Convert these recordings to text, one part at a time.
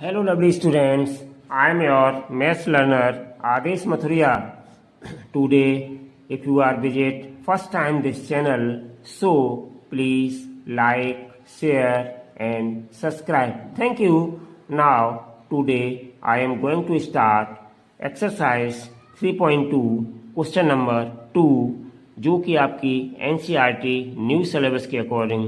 Hello lovely students, I am your maths learner Adesh Mathuria. Today if you are visit first time this channel, so please like, share and subscribe. Thank you. Now today I am going to start exercise 3.2 question number 2 जो कि आपकी NCERT new syllabus के according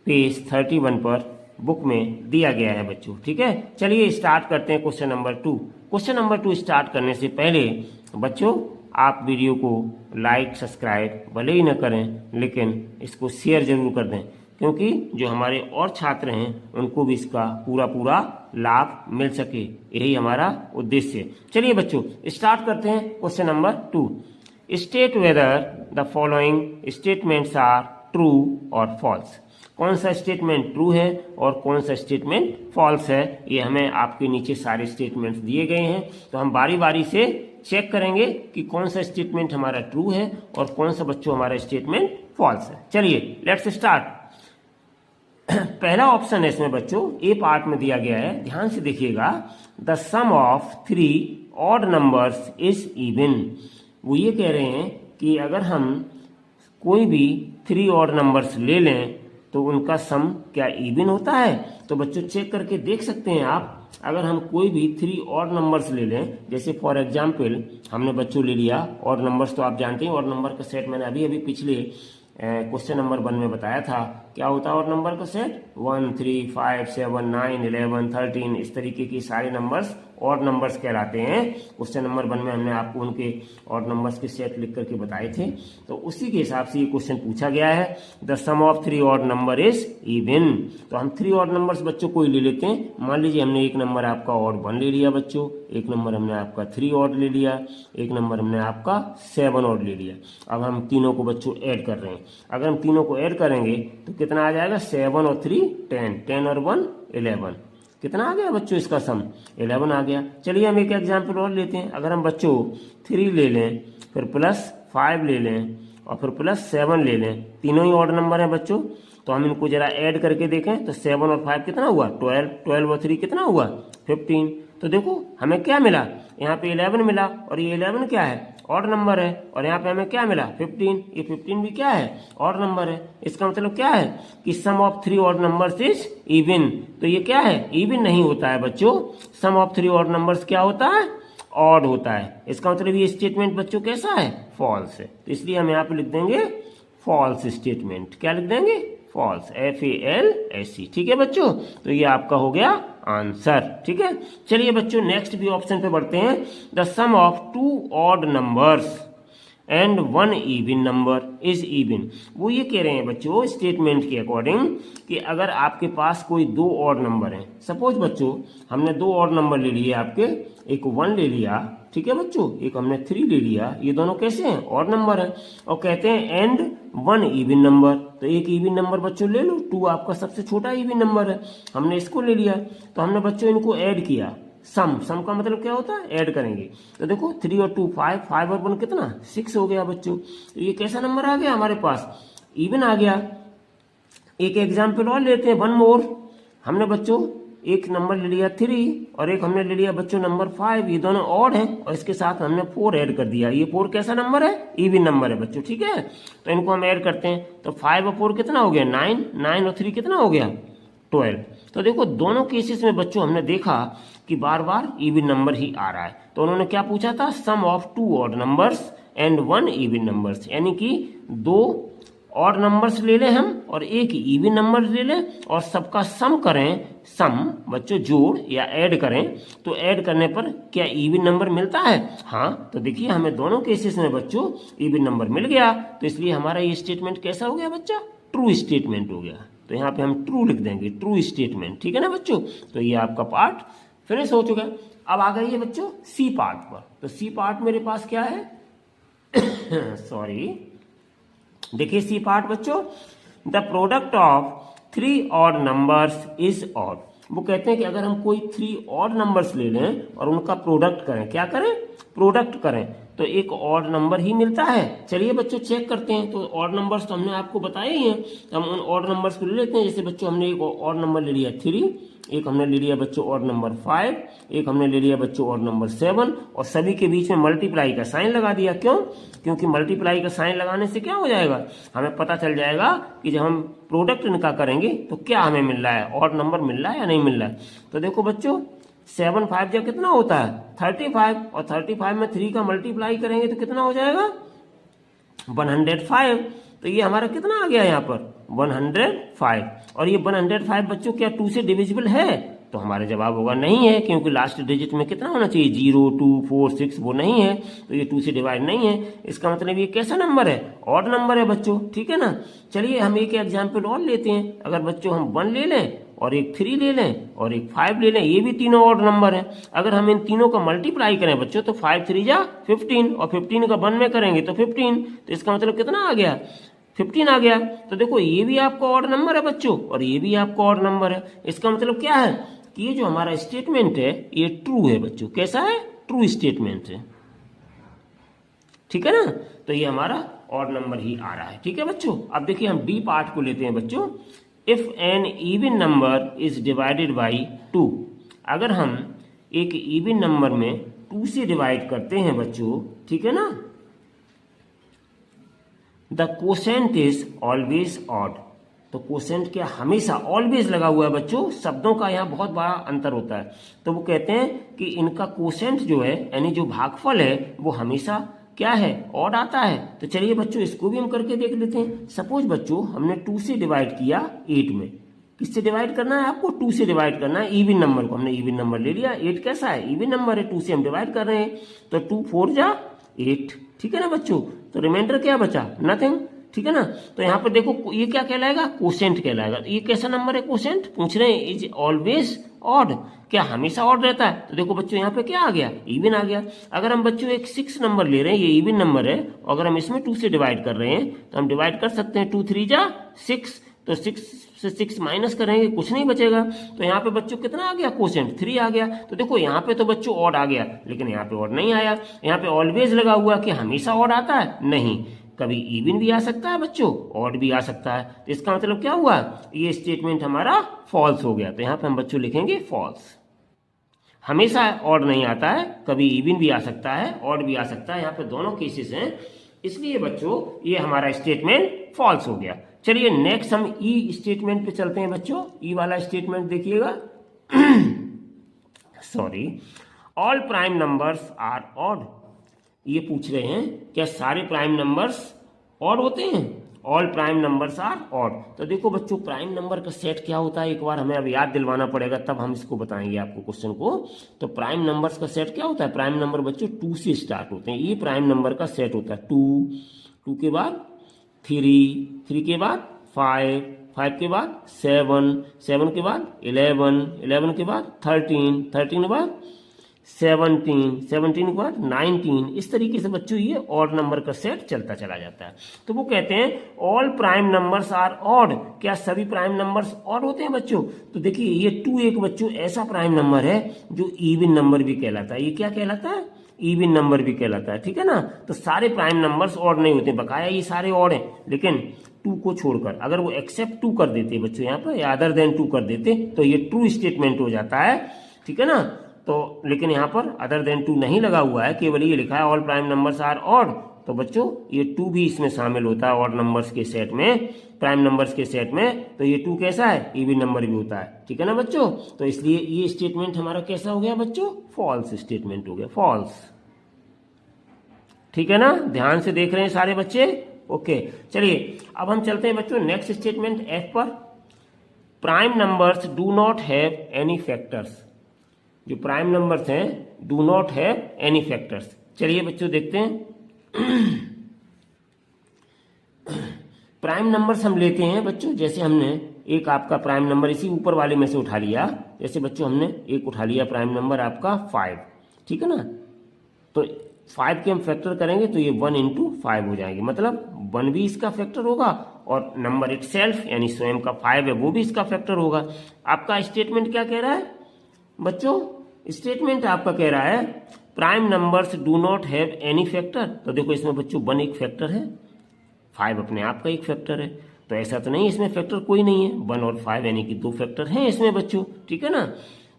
page 31 पर book में दिया गया है बच्चों। ठीक है, चलिए स्टार्ट करते हैं question number 2। Question number 2 start करने से पहले बच्चों आप वीडियो को लाइक सब्सक्राइब भले ही न करें लेकिन इसको शेयर जरूर कर दें, क्योंकि जो हमारे और छात्र हैं उनको भी इसका पूरा लाभ मिल सके, यही हमारा उद्देश्य है। चलिए बच्चों स्टार्ट करते हैं question number 2। State whether the following statements are true और फॉल्स। कौन सा स्टेटमेंट ट्रू है और कौन सा स्टेटमेंट फॉल्स है, ये हमें आपके नीचे सारे स्टेटमेंट्स दिए गए हैं। तो हम बारी बारी से चेक करेंगे कि कौन सा स्टेटमेंट हमारा ट्रू है और कौन सा बच्चों हमारा स्टेटमेंट फॉल्स है। चलिए लेट्स स्टार्ट। पहला ऑप्शन है इसमें बच्चों ए पार्ट में दिया गया है, ध्यान से देखिएगा। The sum of 3 odd numbers is even. वो ये कह रहे हैं कि अगर हम कोई भी 3 ऑड नंबर्स ले लें तो उनका सम क्या इवन होता है। तो बच्चों चेक करके देख सकते हैं आप, अगर हम कोई भी 3 ऑड नंबर्स ले लें, जैसे फॉर एग्जांपल हमने बच्चों ले लिया ऑड नंबर्स, तो आप जानते हैं ऑड नंबर का सेट मैंने अभी पिछले क्वेश्चन नंबर 1 में बताया था क्या होता है ऑड नंबर का सेट। 1 3 5 7 9 11 13 इस तरीके की सारे नंबर्स ऑड नंबर्स कहलाते हैं। क्वेश्चन नंबर 1 में हमने आपको उनके ऑड नंबर्स के सेट लिख करके बताए थे, तो उसी के हिसाब से ये क्वेश्चन पूछा गया है। The sum of 3 odd number is even. तो हम 3 ऑड नंबर्स बच्चों कोई ले लेते हैं। मान लीजिए हमने एक नंबर आपका ऑड 1 ले लिया बच्चों, एक नंबर हमने आपका 3 ऑड ले लिया, एक नंबर हमने आपका 7 ऑड ले लिया। अब हम तीनों को बच्चों ऐड कर रहे हैं। अगर हम तीनों को ऐड करेंगे तो कितना आ जाएगा, 7 और 3 10, 10 और 1 11। कितना आ गया बच्चों इसका सम 11 आ गया। चलिए हम एक एग्जाम्पल और लेते हैं। अगर हम बच्चों 3 ले लें, फिर प्लस 5 ले लें और फिर प्लस 7 ले लें, तीनों ही ऑड नंबर हैं बच्चों, तो हम इनको जरा ऐड करके देखें तो 7 और 5 कितना हुआ 12, 12 और 3 कितना हुआ 15। तो देखो हमें क्या मिला, यहाँ पे 11 मिला और ये 11 क्या है ऑड नंबर है, और यहाँ पे हमें क्या मिला 15, ये 15 भी क्या है ऑड नंबर है। इसका मतलब क्या है कि sum of 3 odd numbers is even. तो ये क्या है, इवन नहीं होता है बच्चों। सम ऑफ 3 ऑड नंबर्स क्या होता है, ऑड होता है। इसका मतलब ये स्टेटमेंट बच्चों कैसा है, फॉल्स है। तो इसलिए हम यहाँ पे लिख देंगे फॉल्स स्टेटमेंट। क्या लिख देंगे, फॉल्स, FALSE। ठीक है बच्चों, तो ये आपका हो गया आंसर। ठीक है, चलिए बच्चों नेक्स्ट भी ऑप्शन पे बढ़ते हैं। The sum of 2 odd numbers and 1 even number is even. वो ये कह रहे हैं बच्चों स्टेटमेंट के अकॉर्डिंग कि अगर आपके पास कोई 2 ऑड नंबर है, सपोज बच्चों हमने 2 ऑड नंबर ले लिए आपके, एक 1 ले लिया, ठीक है बच्चों, एक हमने 3 ले लिया, ये दोनों कैसे हैं ऑड नंबर है, और कहते हैं एंड 1 इवन नंबर। तो एक इवन नंबर बच्चों ले लो, 2 आपका सबसे छोटा इवन नंबर है, हमने इसको ले लिया। तो हमने बच्चों इनको ऐड किया, सम का मतलब क्या होता है ऐड करेंगे। तो देखो 3 और 2 5, 5 और 1 कितना 6 हो गया बच्चों। तो ये कैसा नंबर आ गया हमारे पास, इवन आ गया। एक एग्जाम्पल और लेते हैं, 1 मोर। हमने बच्चों एक नंबर ले लिया 3 और एक हमने ले लिया बच्चों नंबर 5, ये दोनों ऑड है और इसके साथ हमने 4 ऐड कर दिया। ये 4 कैसा नंबर है, इवन नंबर है बच्चों। ठीक है, तो इनको हम ऐड करते हैं, तो 5 और 4 कितना हो गया 9, 9 और 3 कितना हो गया 12। तो देखो दोनों केसेस में बच्चों हमने देखा कि बार बार इवन नंबर ही आ रहा है। तो उन्होंने क्या पूछा था, sum of 2 odd numbers and 1 even numbers, यानी कि 2 ऑड नंबर्स ले लें हम और एक इवन नंबर ले लें और सबका सम करें, सम बच्चों जोड़ या ऐड करें, तो ऐड करने पर क्या इवन नंबर मिलता है। हाँ, तो देखिए हमें दोनों केसेस में बच्चों इवन नंबर मिल गया। तो इसलिए हमारा ये स्टेटमेंट कैसा हो गया बच्चा, ट्रू स्टेटमेंट हो गया। तो यहाँ पे हम ट्रू लिख देंगे, ट्रू स्टेटमेंट। ठीक है ना बच्चों, तो ये आपका पार्ट फिनिश हो चुका है। अब आ गई है बच्चों सी पार्ट पर। तो सी पार्ट मेरे पास क्या है सॉरी, देखिए सी पार्ट बच्चों, the product of 3 odd numbers is odd. वो कहते हैं कि अगर हम कोई 3 ऑड नंबर्स ले लें और उनका प्रोडक्ट करें, क्या करें प्रोडक्ट करें, तो एक ऑड नंबर ही मिलता है। चलिए बच्चों चेक करते हैं। तो ऑड नंबर्स तो हमने आपको बताए ही हैं, तो हम उन ऑड नंबर्स को ले लेते हैं। जैसे बच्चों हमने एक ऑड नंबर ले लिया 3, एक हमने ले लिया बच्चों ऑड नंबर 5, एक हमने ले लिया बच्चों ऑड नंबर 7, और सभी के बीच में मल्टीप्लाई का साइन लगा दिया। क्यों? क्योंकि मल्टीप्लाई का साइन लगाने से क्या हो जाएगा, हमें पता चल जाएगा कि जब हम प्रोडक्ट इनका करेंगे तो क्या हमें मिल रहा है, ऑड नंबर मिल रहा है या नहीं मिल रहा है। तो देखो बच्चों 7 5 जब कितना होता है 35, और 35 में 3 का मल्टीप्लाई करेंगे तो कितना हो जाएगा 105। तो ये हमारा कितना आ गया यहाँ पर 105, और ये 105 बच्चों क्या 2 से डिविजिबल है? तो हमारा जवाब होगा नहीं है, क्योंकि लास्ट डिजिट में कितना होना चाहिए 0 2 4 6, वो नहीं है, तो ये 2 से डिवाइड नहीं है। इसका मतलब ये कैसा नंबर है, ऑड नंबर है बच्चों, ठीक है ना। चलिए हम एक एग्जाम्पल और लेते हैं। अगर बच्चों हम 1 ले लें और एक 3 ले लें और एक 5 ले लें, ये भी तीनों ऑड नंबर है। अगर हम इन तीनों का मल्टीप्लाई करें बच्चों तो 5 3 जा 15, और 15 का 1 में करेंगे तो 15, तो इसका मतलब कितना आ गया 15 आ गया। तो देखो ये भी आपका ऑड नंबर है बच्चों, और ये भी आपका ऑड नंबर है। इसका मतलब क्या है कि ये जो हमारा स्टेटमेंट है ये ट्रू है बच्चों। कैसा है? ट्रू स्टेटमेंट है, ठीक है ना। तो ये हमारा ऑड नंबर ही आ रहा है, ठीक है बच्चों। अब देखिए हम डी पार्ट को लेते हैं बच्चों। If an even number is divided by 2, अगर हम एक इवन नंबर में 2 से डिवाइड करते हैं बच्चों, ठीक है ना, the quotient is always odd. तो कोसेंट क्या हमेशा ऑलवेज लगा हुआ है बच्चों, शब्दों का यहाँ बहुत बड़ा अंतर होता है। तो वो कहते हैं कि इनका कोसेंट जो है यानी जो भागफल है वो हमेशा क्या है, ऑड आता है। तो चलिए बच्चों इसको भी हम करके देख लेते हैं। सपोज बच्चों हमने 2 से डिवाइड किया 8 में, किससे डिवाइड करना है आपको 2 से डिवाइड करना है इवन नंबर को। हमने इवन नंबर ले लिया, 8 कैसा है इवन नंबर है, 2 से हम डिवाइड कर रहे हैं, तो 2 4 जा 8, ठीक है ना बच्चों। तो रिमाइंडर क्या बचा, नथिंग, ठीक है ना। तो यहाँ पर देखो ये क्या कहलाएगा, कोसेंट कहलाएगा। ये कैसा नंबर है कोसेंट, पूछ रहे हैं इज ऑलवेज ऑड, क्या हमेशा ऑड रहता है। तो देखो बच्चों यहाँ पे क्या आ गया, इवन आ गया। अगर हम बच्चों एक 6 नंबर ले रहे हैं, ये इवन नंबर है, अगर हम इसमें 2 से डिवाइड कर रहे हैं तो हम डिवाइड कर सकते हैं, 2 3 जा 6, तो 6 से 6 माइनस करेंगे कुछ नहीं बचेगा। तो यहाँ पे बच्चों कितना आ गया कोसेंट 3 आ गया। तो देखो यहाँ पे तो बच्चों ऑड आ गया, लेकिन यहाँ पे ऑड नहीं आया। यहाँ पे ऑलवेज लगा हुआ कि हमेशा ऑड आता है, नहीं, कभी इवन भी आ सकता है बच्चों, ऑड भी आ सकता है। तो इसका मतलब क्या हुआ, ये स्टेटमेंट हमारा फॉल्स हो गया। तो यहाँ पे हम बच्चों लिखेंगे फॉल्स। हमेशा ऑड नहीं आता है, कभी इवन भी आ सकता है, ऑड भी आ सकता है, यहाँ पे दोनों केसेस हैं, इसलिए बच्चों ये हमारा स्टेटमेंट फॉल्स हो गया। चलिए नेक्स्ट हम ई स्टेटमेंट पे चलते हैं बच्चों। ई वाला स्टेटमेंट देखिएगा। Sorry, all prime numbers are odd. ये पूछ रहे हैं क्या सारे प्राइम नंबर्स ऑड होते हैं, all prime numbers are odd. तो देखो बच्चों प्राइम नंबर का सेट क्या होता है, एक बार हमें अब याद दिलवाना पड़ेगा, तब हम इसको बताएंगे आपको क्वेश्चन को। तो प्राइम नंबर्स का सेट क्या होता है, प्राइम नंबर बच्चों 2 से स्टार्ट होते हैं, ये प्राइम नंबर का सेट होता है। 2 के बाद 3 के बाद 5 के बाद 7 के बाद 11 के बाद 13 के बाद 17 के बाद 19, इस तरीके से बच्चों ये ऑड नंबर का सेट चलता चला जाता है। तो वो कहते हैं all prime numbers are odd, क्या सभी प्राइम नंबर्स ऑड होते हैं बच्चों। तो देखिए ये 2 एक बच्चों ऐसा प्राइम नंबर है जो इवन नंबर भी कहलाता है। ये क्या कहलाता है, इवन नंबर भी कहलाता है, ठीक है ना। तो सारे प्राइम नंबर्स ऑड नहीं होते, बकाया ये सारे ऑड हैं, लेकिन 2 को छोड़कर अगर वो एक्सेप्ट 2 कर देते बच्चों यहाँ पर, या अदर देन 2 कर देते तो ये ट्रू स्टेटमेंट हो जाता है, ठीक है ना। तो लेकिन यहाँ पर अदर देन 2 नहीं लगा हुआ है, केवल ये लिखा है all prime numbers are odd. तो बच्चों ये 2 भी इसमें शामिल होता है ऑड नंबर्स के सेट में, प्राइम नंबर्स के सेट में। तो ये 2 कैसा है, इवन नंबर भी होता है, ठीक है ना बच्चों। तो इसलिए ये स्टेटमेंट हमारा कैसा हो गया बच्चों, फॉल्स स्टेटमेंट हो गया, फॉल्स, ठीक है ना। ध्यान से देख रहे हैं सारे बच्चे, ओके। चलिए अब हम चलते हैं बच्चों नेक्स्ट स्टेटमेंट एफ पर। Prime numbers do not have any factors, जो प्राइम नंबर्स हैं do not have any factors. चलिए बच्चों देखते हैं। प्राइम नंबर्स हम लेते हैं बच्चों, जैसे हमने एक आपका प्राइम नंबर इसी ऊपर वाले में से उठा लिया, जैसे बच्चों हमने एक उठा लिया प्राइम नंबर आपका 5, ठीक है ना। तो 5 के हम फैक्टर करेंगे तो ये 1 into 5 हो जाएंगे, मतलब 1 भी इसका फैक्टर होगा और नंबर इट सेल्फ यानी स्वयं का 5 है वो भी इसका फैक्टर होगा। आपका स्टेटमेंट क्या कह रहा है बच्चों, स्टेटमेंट आपका कह रहा है prime numbers do not have any factor, तो देखो इसमें बच्चों 1 एक फैक्टर है, 5 अपने आप का एक फैक्टर है, तो ऐसा तो नहीं इसमें फैक्टर कोई नहीं है, 1 और 5 यानी कि 2 फैक्टर हैं इसमें बच्चों, ठीक है ना।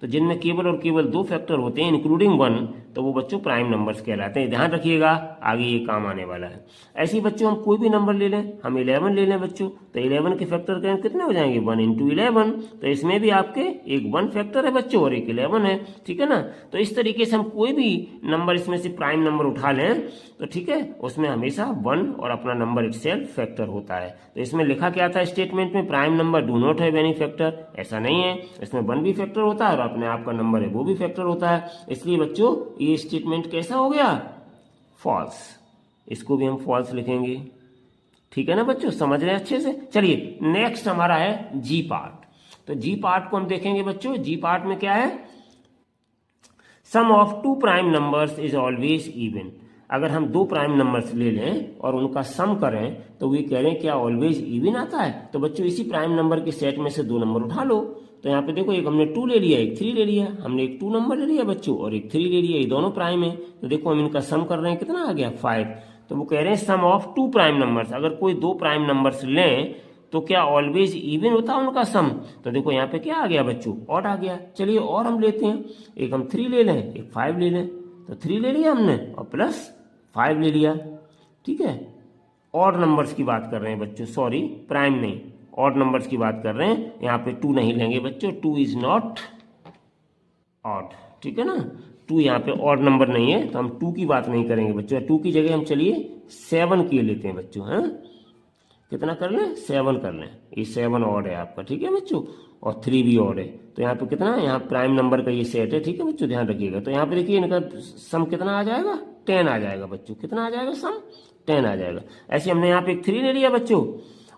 तो जिनमें केवल और केवल 2 फैक्टर होते हैं इंक्लूडिंग 1, तो वो बच्चों प्राइम नंबर्स कहलाते हैं। ध्यान रखिएगा, आगे ये काम आने वाला है। ऐसे ही बच्चों हम कोई भी नंबर ले लें, हम 11 ले लें बच्चों, तो 11 के फैक्टर करें कितने हो जाएंगे, 1 इंटू 11, तो इसमें भी आपके एक 1 फैक्टर है बच्चों और एक 11 है, ठीक है ना। तो इस तरीके से हम कोई भी नंबर इसमें से प्राइम नंबर उठा लें तो ठीक है, उसमें हमेशा 1 और अपना नंबर इटसेल्फ फैक्टर होता है। तो इसमें लिखा क्या था स्टेटमेंट में, prime number do not have any factor, ऐसा नहीं है, इसमें 1 भी फैक्टर होता है और अपने आप का नंबर है वो भी फैक्टर होता है। इसलिए बच्चों ये स्टेटमेंट कैसा हो गया, फॉल्स, इसको भी हम फॉल्स लिखेंगे, ठीक है ना बच्चों, समझ रहे हैं अच्छे से। चलिए नेक्स्ट हमारा है जी पार्ट, तो जी पार्ट को हम देखेंगे बच्चों। जी पार्ट में क्या है, sum of 2 prime numbers is always even. अगर हम 2 प्राइम नंबर्स ले लें और उनका सम करें तो वे कह रहे हैं क्या ऑलवेज इवन आता है। तो बच्चों इसी प्राइम नंबर के सेट में से 2 नंबर उठा लो, तो यहाँ पे देखो एक हमने 2 ले लिया, एक 3 ले लिया, हमने एक 2 नंबर ले लिया बच्चों और एक 3 ले लिया, ये दोनों प्राइम है। तो देखो हम इनका सम कर रहे हैं, कितना आ गया 5। तो वो कह रहे हैं सम ऑफ 2 प्राइम नंबर्स, अगर कोई 2 प्राइम नंबर्स लें तो क्या ऑलवेज इवन होता है उनका सम। तो देखो यहाँ पे क्या आ गया बच्चों, ऑड आ गया। चलिए और हम लेते हैं, एक हम 3 ले लें, एक 5 ले लें, तो 3 ले लिया हमने और प्लस 5 ले लिया, ठीक है। ऑड नंबर्स की बात कर रहे हैं बच्चों, सॉरी प्राइम नहीं, ऑड नंबर्स की बात कर रहे हैं। यहाँ पे 2 नहीं लेंगे बच्चों, 2 इज नॉट ऑड, ठीक है ना, 2 यहाँ पे ऑड नंबर नहीं है, तो हम 2 की बात नहीं करेंगे बच्चों। 2 की जगह हम चलिए 7 के लेते हैं बच्चों, हैं कितना कर लें, 7 कर लें, ये 7 ऑड है आपका, ठीक है बच्चों, और 3 भी ऑड है। तो यहाँ पे कितना, यहाँ प्राइम नंबर का ये सेट है, ठीक है बच्चों, ध्यान रखिएगा। तो यहाँ पे देखिए इनका सम कितना आ जाएगा, 10 आ जाएगा बच्चों, कितना आ जाएगा सम, 10 आ जाएगा। ऐसे हमने यहाँ पे एक 3 ले लिया बच्चों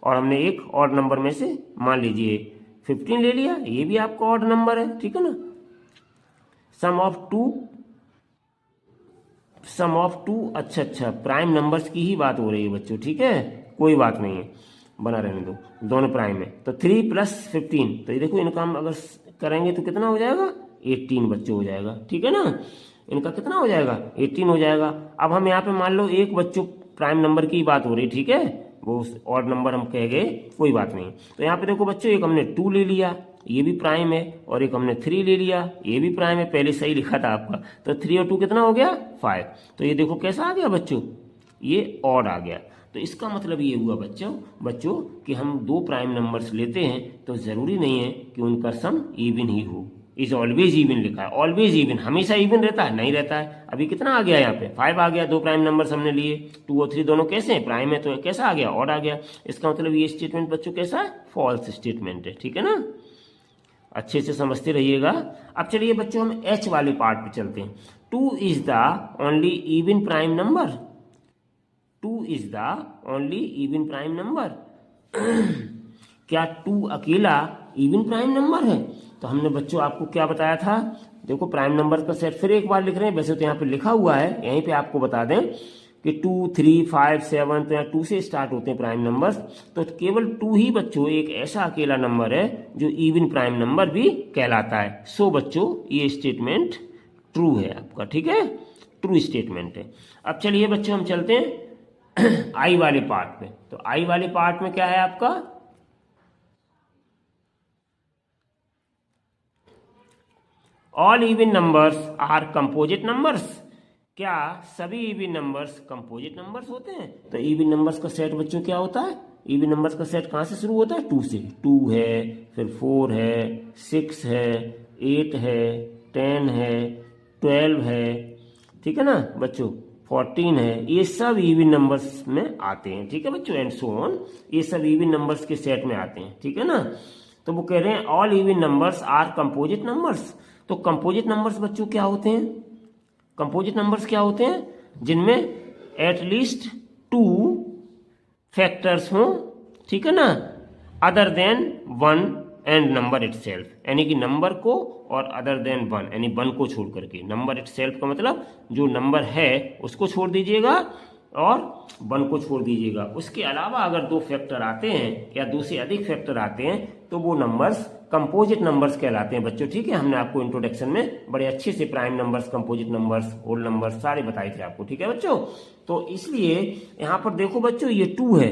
और हमने एक ऑड नंबर में से मान लीजिए 15 ले लिया, ये भी आपका ऑड नंबर है, ठीक है ना। सम ऑफ टू अच्छा प्राइम नंबर्स की ही बात हो रही है बच्चों, ठीक है, कोई बात नहीं है, बना रहने दो, दोनों प्राइम है। तो 3 + 15, तो ये देखो इनका हम अगर करेंगे तो कितना हो जाएगा, 18 बच्चों हो जाएगा, ठीक है ना। इनका कितना हो जाएगा, 18 हो जाएगा। अब हम यहाँ पे मान लो एक बच्चों प्राइम नंबर की बात हो रही, ठीक है, वो ऑड नंबर हम कह गए, कोई बात नहीं। तो यहाँ पे देखो बच्चों एक हमने 2 ले लिया, ये भी प्राइम है, और एक हमने 3 ले लिया, ये भी प्राइम है, पहले सही लिखा था आपका। तो 3 और 2 कितना हो गया, 5। तो ये देखो कैसा आ गया बच्चों, ये ऑड आ गया। तो इसका मतलब ये हुआ बच्चों कि हम 2 प्राइम नंबर्स लेते हैं तो जरूरी नहीं है कि उनका सम इवन ही हो। इज ऑलवेज इवन लिखा है, ऑलवेज इवन, हमेशा इवन रहता है, नहीं रहता है। अभी कितना आ गया यहाँ पे, 5 आ गया, 2 प्राइम नंबर्स हमने लिए, 2 और 3 दोनों कैसे हैं, प्राइम है, तो कैसा आ गया, ऑड आ गया। इसका मतलब ये स्टेटमेंट बच्चों कैसा है, फॉल्स स्टेटमेंट है, ठीक है ना, अच्छे से समझते रहिएगा। अब चलिए बच्चों हम एच वाले पार्ट पे चलते हैं। 2 is the only even prime number, 2 is the only even prime number. क्या 2 अकेला इवन प्राइम नंबर है। तो हमने बच्चों आपको क्या बताया था, देखो प्राइम नंबर का सेट फिर एक बार लिख रहे हैं, वैसे तो यहाँ पे लिखा हुआ है, यहीं पे आपको बता दें कि 2, 3, 5, 7, तो यहाँ 2 से स्टार्ट होते हैं प्राइम नंबर्स। तो केवल 2 ही बच्चों एक ऐसा अकेला नंबर है जो इवन प्राइम नंबर भी कहलाता है। सो बच्चों ये स्टेटमेंट ट्रू है आपका, ठीक है, ट्रू स्टेटमेंट है। अब चलिए बच्चों हम चलते हैं आई वाले पार्ट में। तो आई वाले पार्ट में क्या है आपका, all even numbers are composite numbers. क्या सभी इवन नंबर्स कंपोजिट नंबर्स होते हैं। तो इवन नंबर्स का सेट बच्चों क्या होता है, इवन नंबर्स का सेट कहां से शुरू होता है, 2 से। 2 है, फिर 4 है, 6 है, 8 है, 10 है, 12 है, ठीक है ना बच्चों, 14 है, ये सब इवन नंबर्स में आते हैं, ठीक है बच्चों, एंड सो ऑन, ये सब इवन नंबर्स के सेट में आते हैं, ठीक है ना। तो वो कह रहे हैं all even numbers are composite numbers. तो कंपोजिट नंबर्स बच्चों क्या होते हैं, कंपोजिट नंबर्स क्या होते हैं, जिनमें एटलीस्ट 2 फैक्टर्स हों, ठीक है ना, other than 1 and number itself, यानी कि नंबर को और अदर देन 1 यानी 1 को छोड़ करके। नंबर इटसेल्फ का मतलब जो नंबर है उसको छोड़ दीजिएगा और 1 को छोड़ दीजिएगा। उसके अलावा अगर 2 फैक्टर आते हैं या 2 से अधिक फैक्टर आते हैं तो वो नंबर्स कंपोजिट नंबर्स कहलाते हैं बच्चों, ठीक है। हमने आपको इंट्रोडक्शन में बड़े अच्छे से prime numbers, composite numbers, whole numbers सारे बताए थे आपको, ठीक है बच्चों। तो इसलिए यहां पर देखो बच्चों, ये 2 है,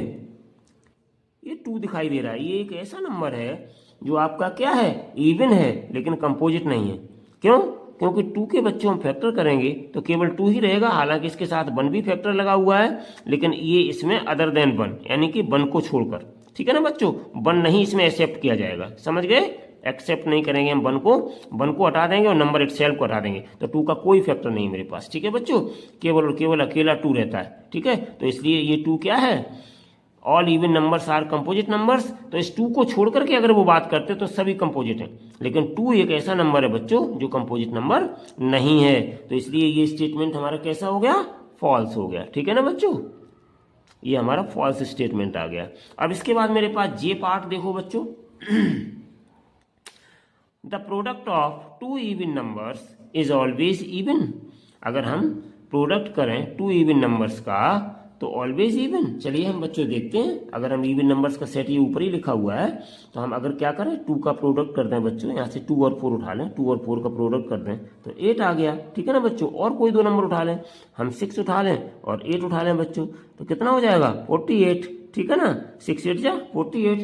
ये 2 दिखाई दे रहा है। ये एक ऐसा नंबर है जो आपका क्या है, इवन है, लेकिन कंपोजिट नहीं है। क्यों? क्योंकि 2 के बच्चों हम फैक्टर करेंगे तो केवल 2 ही रहेगा, हालांकि इसके साथ 1 भी फैक्टर लगा हुआ है, लेकिन ये इसमें अदर देन 1, यानी कि 1 को छोड़कर, ठीक है ना बच्चों। 1 नहीं इसमें एक्सेप्ट किया जाएगा, समझ गए। एक्सेप्ट नहीं करेंगे हम 1 को हटा देंगे और नंबर इटसेल्फ को हटा देंगे। तो 2 का कोई फैक्टर नहीं मेरे पास, ठीक है बच्चों। केवल और केवल अकेला 2 रहता है, ठीक है। तो इसलिए ये 2 क्या है, all even numbers are composite numbers. तो इस 2 को छोड़ करके अगर वो बात करते तो सभी कंपोजिट हैं, लेकिन 2 एक ऐसा नंबर है बच्चों जो कंपोजिट नंबर नहीं है। तो इसलिए ये स्टेटमेंट हमारा कैसा हो गया, फॉल्स हो गया, ठीक है ना बच्चों। ये हमारा फॉल्स स्टेटमेंट आ गया। अब इसके बाद मेरे पास जे पार्ट देखो बच्चों। The product of 2 even numbers is always even. अगर हम प्रोडक्ट करें 2 इवन नंबर्स का तो ऑलवेज इवन। चलिए हम बच्चों देखते हैं, अगर हम इवन नंबर्स का सेट ये ऊपर ही लिखा हुआ है, तो हम अगर क्या करें, 2 का प्रोडक्ट कर दें बच्चों, यहाँ से 2 और 4 उठा लें, 2 और 4 का प्रोडक्ट कर दें तो 8 आ गया, ठीक है ना बच्चों। और कोई 2 नंबर उठा लें, हम 6 उठा लें और 8 उठा लें बच्चों, तो कितना हो जाएगा, 48, ठीक है ना। 6 8 जा 48,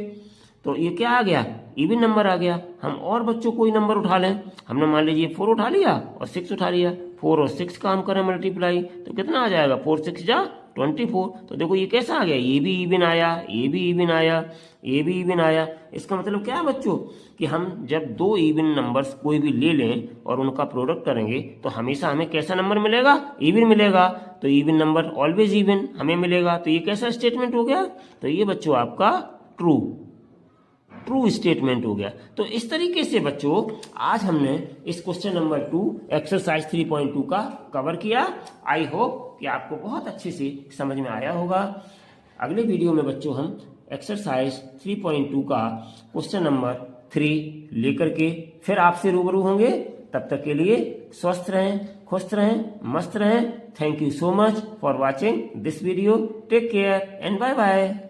तो ये क्या आ गया, इवन नंबर आ गया। हम और बच्चों कोई नंबर उठा लें, हमने मान लीजिए 4 उठा लिया और 6 उठा लिया, 4 और 6 का हम करें मल्टीप्लाई तो कितना आ जाएगा, 4 6 जा 24। तो देखो ये कैसा आ गया, ये भी इवन आया, ये भी इवन आया, ये भी इवन आया। इसका मतलब क्या है बच्चों कि हम जब 2 इवन नंबर्स कोई भी ले लें और उनका प्रोडक्ट करेंगे तो हमेशा हमें कैसा नंबर मिलेगा, इवन मिलेगा। तो इवन नंबर ऑलवेज इवन हमें मिलेगा। तो ये कैसा स्टेटमेंट हो गया, तो ये बच्चों आपका ट्रू स्टेटमेंट हो गया। तो इस तरीके से बच्चों आज हमने इस क्वेश्चन नंबर 2 एक्सरसाइज 3.2 का कवर किया। आई होप कि आपको बहुत अच्छे से समझ में आया होगा। अगले वीडियो में बच्चों हम एक्सरसाइज 3.2 का क्वेश्चन नंबर 3 लेकर के फिर आपसे रूबरू होंगे। तब तक के लिए स्वस्थ रहें, खुश रहें, मस्त रहें। Thank you so much for watching this video. Take care and bye bye.